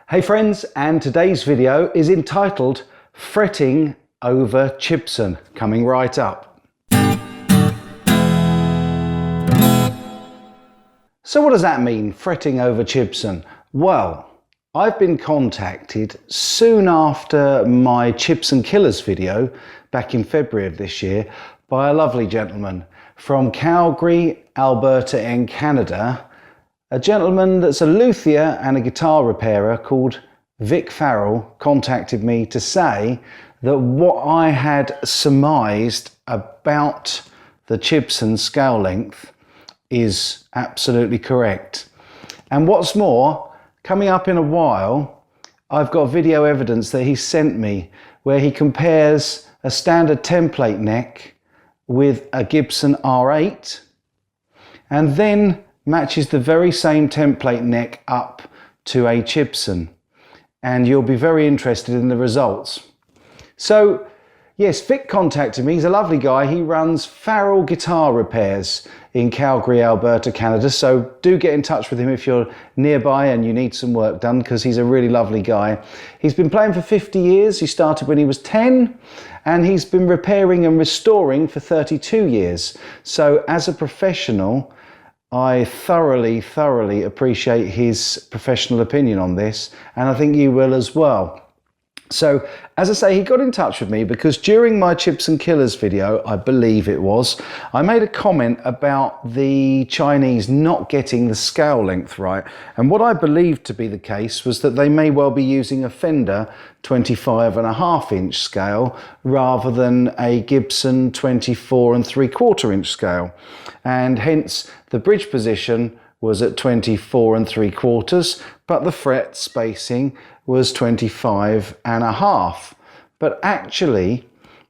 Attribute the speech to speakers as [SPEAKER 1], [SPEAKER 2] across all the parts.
[SPEAKER 1] Hey friends, and today's video is entitled Fretting over Chibson, coming right up. So what does that mean, fretting over Chibson? Well, I've been contacted soon after my Chibson Killers video back in February of this year by a lovely gentleman from Calgary, Alberta in Canada. A gentleman that's a luthier and a guitar repairer called Vic Farrell contacted me to say that what I had surmised about the Chibson scale length is absolutely correct. And what's more, coming up in a while, I've got video evidence that he sent me where he compares a standard template neck with a Gibson R8 and then matches the very same template neck up to a Chibson, and you'll be very interested in the results. So yes, Vic contacted me. He's a lovely guy. He runs Farrell Guitar Repairs in Calgary, Alberta, Canada. So do get in touch with him if you're nearby and you need some work done, because he's a really lovely guy. He's been playing for 50 years. He started when he was 10 and he's been repairing and restoring for 32 years. So as a professional, I thoroughly appreciate his professional opinion on this, and I think you will as well. So, as I say, he got in touch with me because during my Chibson Killers video, I believe it was, I made a comment about the Chinese not getting the scale length right. And what I believed to be the case was that they may well be using a Fender 25.5 inch scale rather than a Gibson 24 3/4 inch scale. And hence the bridge position was at 24 3/4, but the fret spacing was 25.5. But actually,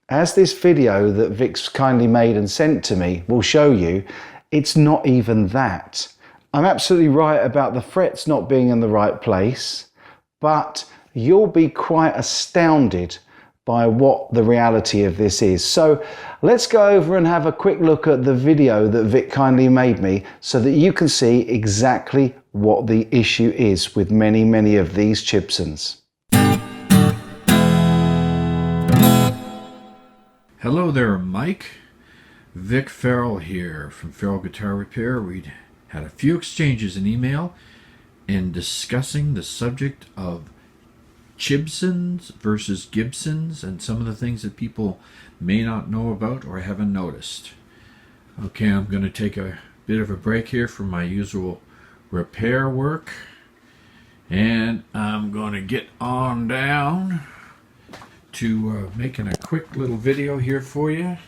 [SPEAKER 1] as this video that Vic's kindly made and sent to me will show you, it's not even that. I'm absolutely right about the frets not being in the right place, but you'll be quite astounded by what the reality of this is. So let's go over and have a quick look at the video that Vic kindly made me so that you can see exactly what the issue is with many of these Chibsons.
[SPEAKER 2] Hello there, Mike. Vic Farrell here from Farrell Guitar Repair. We had a few exchanges in email in discussing the subject of Chibsons versus Gibsons and some of the things that people may not know about or haven't noticed. Okay, I'm going to take a bit of a break here from my usual repair work, and I'm going to get on down to making a quick little video here for you.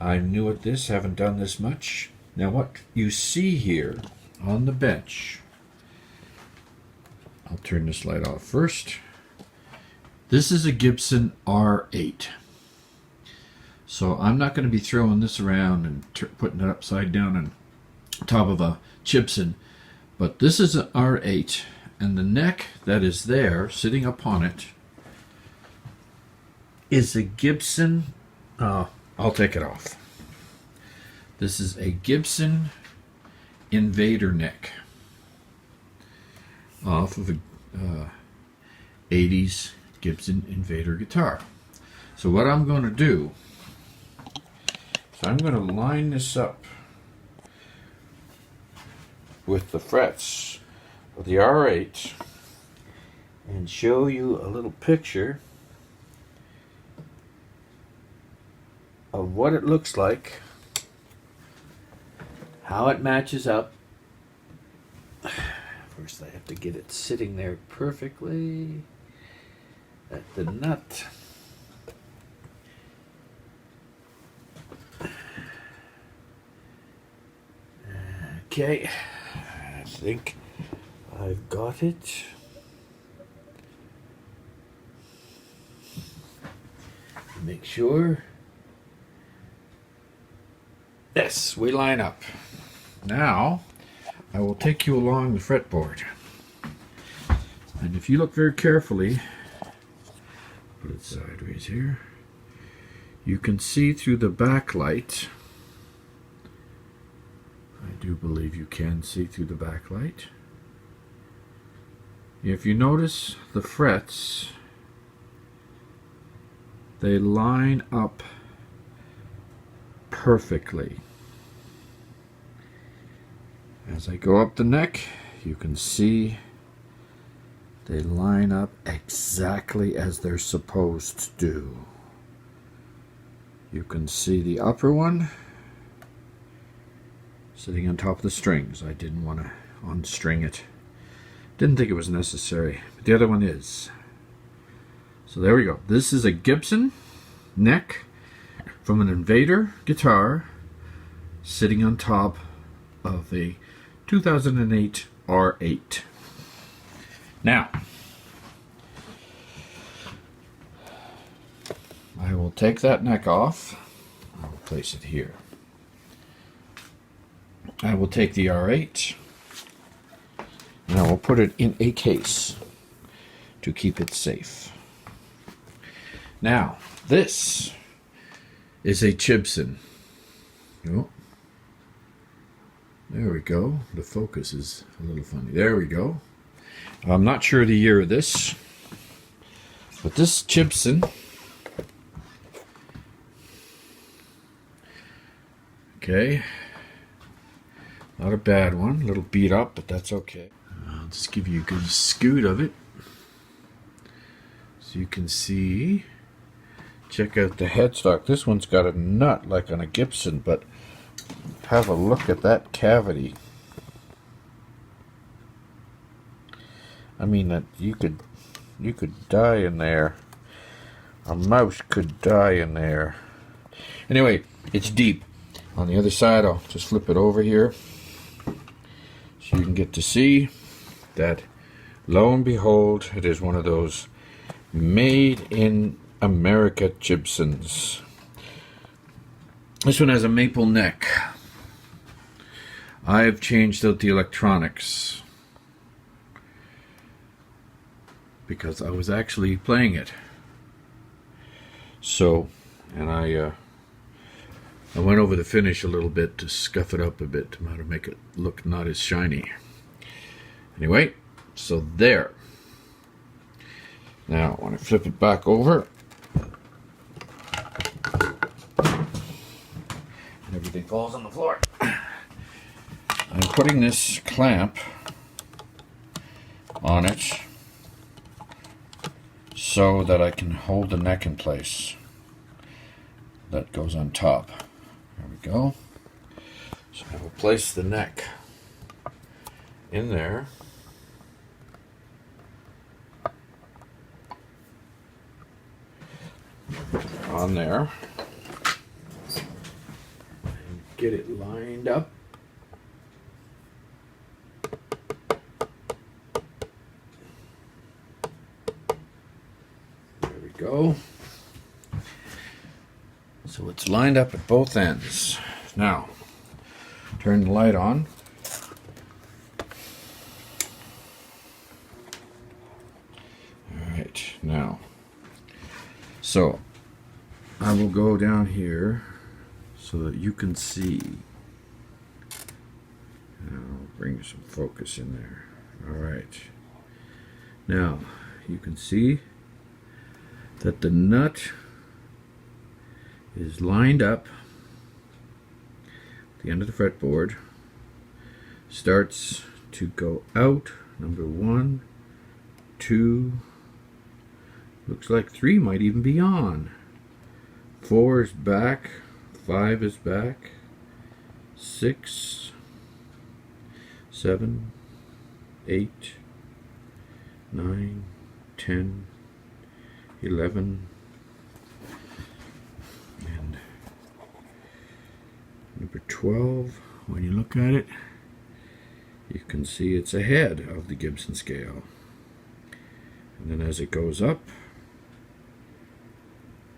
[SPEAKER 2] I'm new at this, haven't done this much. Now what you see here on the bench, I'll turn this light off first. This is a Gibson R8. So I'm not going to be throwing this around and putting it upside down on top of a Chibson, but this is an R8, and the neck that is there sitting upon it is a Gibson. I'll take it off. This is a Gibson Invader neck off of a 80s Gibson Invader guitar. So what I'm going to do is I'm going to line this up with the frets of the R8 and show you a little picture of what it looks like, how it matches up. First I have to get it sitting there perfectly at the nut. Okay, I think I've got it. Make sure. Yes, we line up. Now I will take you along the fretboard, and if you look very carefully, put it sideways here, you can see through the backlight. I do believe you can see through the backlight. If you notice the frets, they line up perfectly. As I go up the neck, you can see they line up exactly as they're supposed to do. You can see the upper one sitting on top of the strings. I didn't want to unstring it. Didn't think it was necessary, but the other one is. So there we go. This is a Gibson neck from an Invader guitar sitting on top of a 2008 R8. Now, I will take that neck off. I'll place it here. I will take the R8 and I will put it in a case to keep it safe. Now, this is a Chibson. Oh, there we go. The focus is a little funny. There we go. I'm not sure the year of this, but this Chibson, okay, not a bad one. A little beat up, but that's okay. I'll just give you a good scoot of it so you can see. Check out the headstock. This one's got a nut like on a Gibson, but have a look at that cavity. I mean, that you could die in there. A mouse could die in there. Anyway, it's deep. On the other side, I'll just flip it over here so you can get to see that, lo and behold, it is one of those made in America Chibsons. This one has a maple neck. I've changed out the electronics because I was actually playing it. So, and I went over the finish a little bit to scuff it up a bit to make it look not as shiny. Anyway, so there. Now, when I flip it back over, and everything falls on the floor, I'm putting this clamp on it so that I can hold the neck in place. That goes on top. There we go. So I will place the neck in there. On there. And get it lined up. There we go. So it's lined up at both ends. Now, turn the light on. Alright, now, so I will go down here so that you can see. I'll bring some focus in there. Alright, now you can see that the nut is lined up. The end of the fretboard starts to go out. Number 1, 2, looks like 3 might even be on. 4 is back, 5 is back, 6, 7, 8, 9, 10, 11, and number 12, when you look at it, you can see it's ahead of the Gibson scale. And then as it goes up,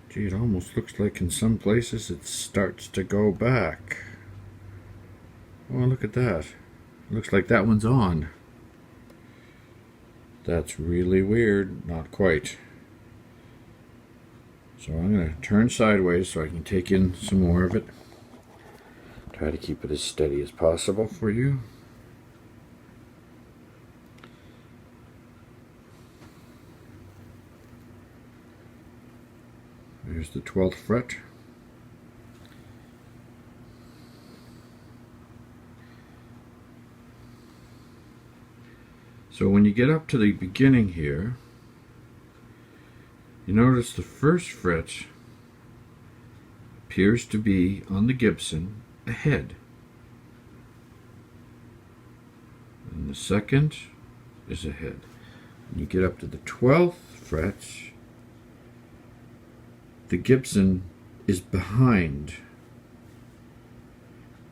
[SPEAKER 2] gee, it almost looks like in some places it starts to go back. Oh, look at that. Looks like that one's on. That's really weird. Not quite. So I'm going to turn sideways so I can take in some more of it. Try to keep it as steady as possible for you. There's the 12th fret. So when you get up to the beginning here, you notice the first fret appears to be on the Gibson ahead. And the second is ahead. When you get up to the 12th fret, the Gibson is behind,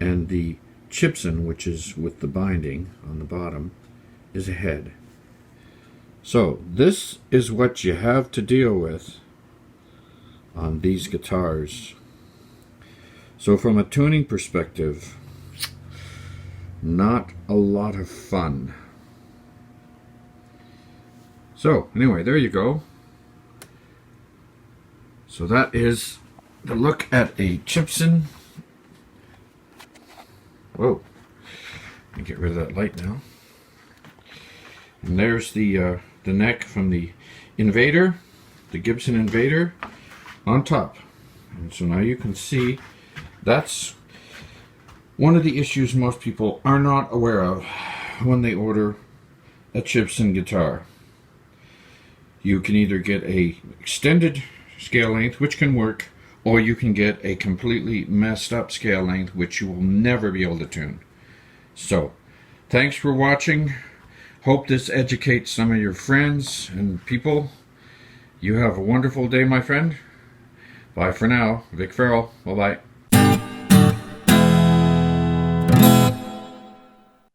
[SPEAKER 2] and the Chibson, which is with the binding on the bottom, is ahead. So this is what you have to deal with on these guitars. So from a tuning perspective, not a lot of fun. So anyway, there you go. So that is the look at a Chibson. Whoa, let me get rid of that light now. And there's the neck from the Invader, the Gibson Invader, on top. And so now you can see that's one of the issues most people are not aware of when they order a Chibson guitar. You can either get a extended scale length, which can work, or you can get a completely messed up scale length, which you will never be able to tune. So, thanks for watching. Hope this educates some of your friends and people. You have a wonderful day, my friend. Bye for now. Vic Farrell. Bye-bye.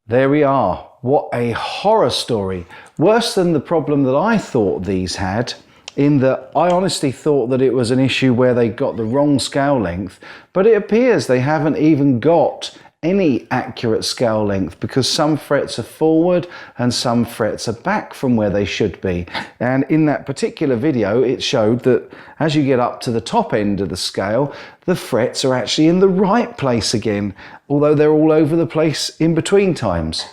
[SPEAKER 1] There we are. What a horror story. Worse than the problem that I thought these had, in that I honestly thought that it was an issue where they got the wrong scale length, but it appears they haven't even got any accurate scale length, because some frets are forward and some frets are back from where they should be. And in that particular video, it showed that as you get up to the top end of the scale, the frets are actually in the right place again, although they're all over the place in between times.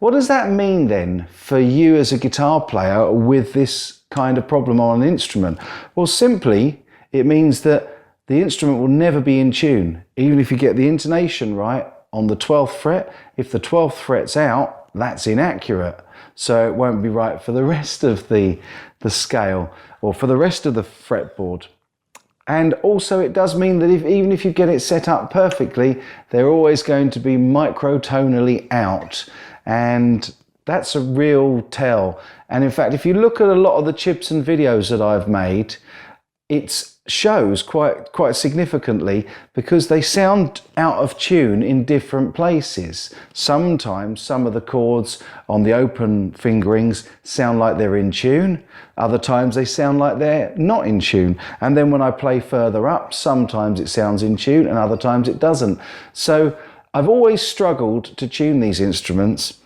[SPEAKER 1] What does that mean then for you as a guitar player with this kind of problem on an instrument? Well, simply, it means that the instrument will never be in tune. Even if you get the intonation right on the 12th fret, if the 12th fret's out, that's inaccurate. So it won't be right for the rest of the scale or for the rest of the fretboard. And also it does mean that even if you get it set up perfectly, they're always going to be microtonally out. And that's a real tell. And in fact, if you look at a lot of the Chibson videos that I've made, it shows quite significantly, because they sound out of tune in different places. Sometimes some of the chords on the open fingerings sound like they're in tune. Other times they sound like they're not in tune. And then when I play further up, sometimes it sounds in tune and other times it doesn't. So I've always struggled to tune these instruments.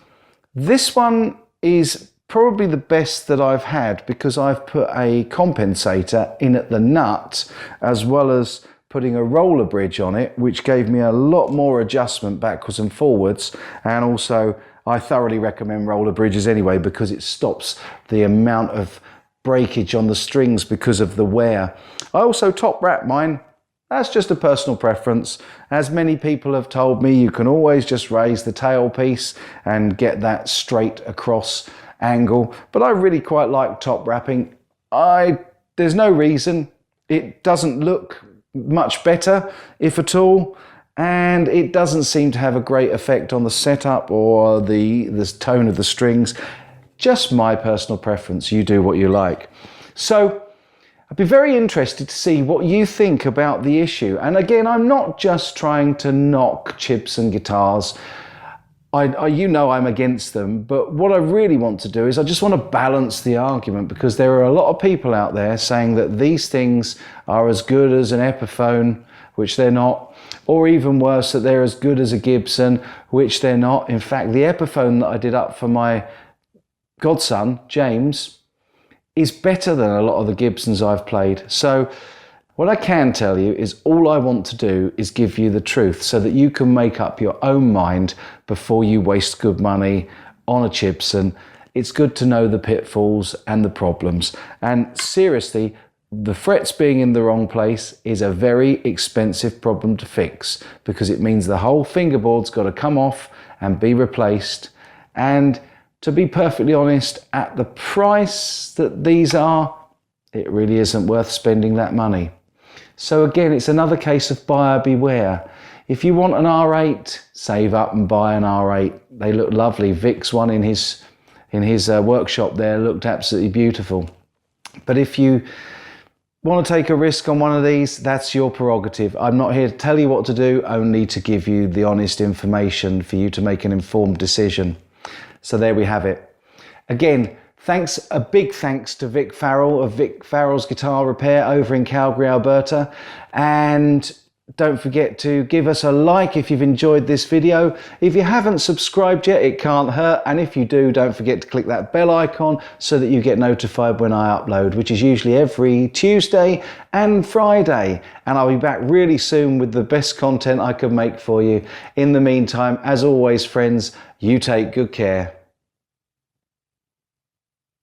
[SPEAKER 1] This one is probably the best that I've had, because I've put a compensator in at the nut, as well as putting a roller bridge on it, which gave me a lot more adjustment backwards and forwards. And also I thoroughly recommend roller bridges anyway, because it stops the amount of breakage on the strings because of the wear. I also top wrap mine. That's just a personal preference. As many people have told me, you can always just raise the tailpiece and get that straight across angle, but I really quite like top wrapping. There's no reason. It doesn't look much better, if at all, and it doesn't seem to have a great effect on the setup or the tone of the strings. Just my personal preference. You do what you like. So I'd be very interested to see what you think about the issue. And again, I'm not just trying to knock Chibson guitars. You know I'm against them, but what I really want to do is I just want to balance the argument, because there are a lot of people out there saying that these things are as good as an Epiphone, which they're not, or even worse, that they're as good as a Gibson, which they're not. In fact, the Epiphone that I did up for my godson, James, is better than a lot of the Gibsons I've played. So what I can tell you is all I want to do is give you the truth, so that you can make up your own mind before you waste good money on a Chibson. It's good to know the pitfalls and the problems. And seriously, the frets being in the wrong place is a very expensive problem to fix, because it means the whole fingerboard's got to come off and be replaced. And to be perfectly honest, at the price that these are, it really isn't worth spending that money. So again, it's another case of buyer beware. If you want an R8, save up and buy an R8. They look lovely. Vic's one in his workshop there looked absolutely beautiful. But if you want to take a risk on one of these, that's your prerogative. I'm not here to tell you what to do, only to give you the honest information for you to make an informed decision. So there we have it. Again, a big thanks to Vic Farrell of Vic Farrell's Guitar Repair over in Calgary, Alberta. And don't forget to give us a like if you've enjoyed this video. If you haven't subscribed yet, it can't hurt. And if you do, don't forget to click that bell icon so that you get notified when I upload, which is usually every Tuesday and Friday. And I'll be back really soon with the best content I can make for you. In the meantime, as always, friends, you take good care.